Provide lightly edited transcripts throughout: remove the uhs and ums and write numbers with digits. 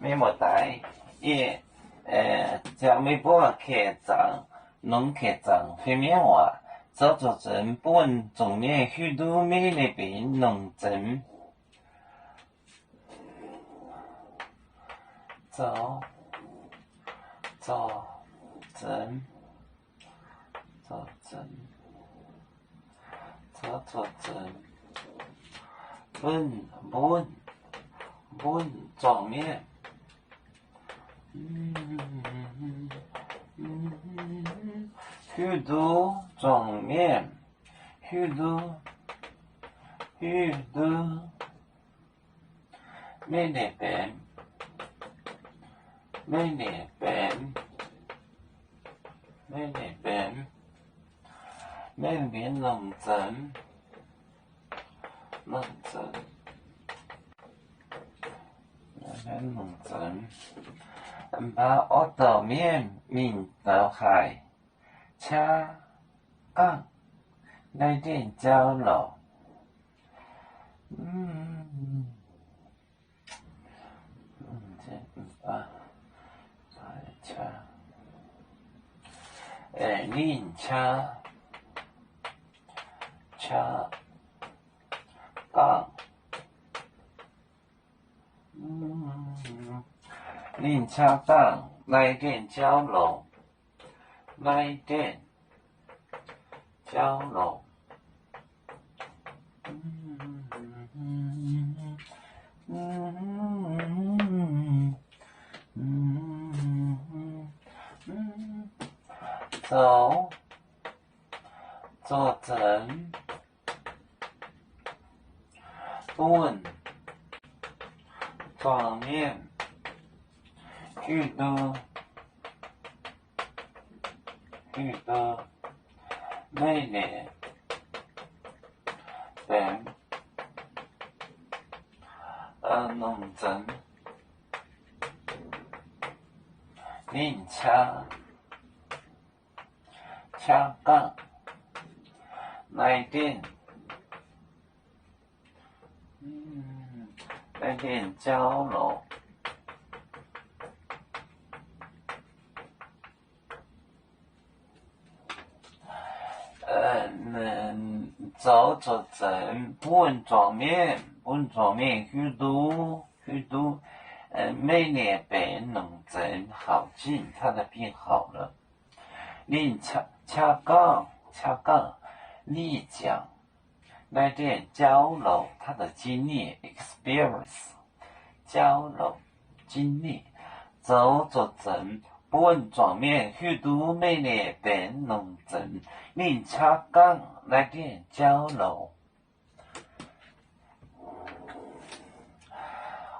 没莫带，也叫没波开张，农开张，非面话，早做真本中年许多美丽病农真，早真，早真，早真，本状面。许多状面，许多美丽病，农真，农真。把恶道面明道海，恰刚来点交流。宁恰刚。宁恰当来电交流，做真本状面。许多美丽病农真，宁恰刚来电交流。早做真本状面，许多美丽病农真好进，他的病好了。宁恰刚丽江来电交流他的经历 experience， 交流经历。早做真本状面，许多美丽病农真宁恰刚来电交流。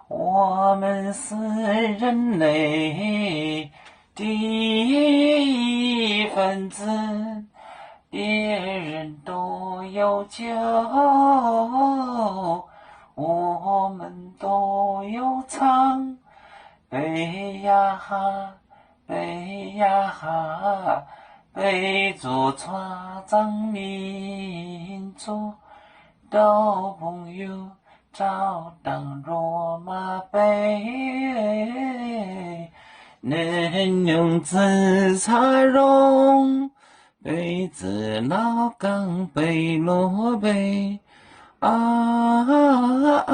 我们是人类的一份子，别人都有酒，我们都有唱。背呀哈，背着船长民族到朋友找当罗马杯，能用紫茶蓉，杯子老钢杯落杯啊。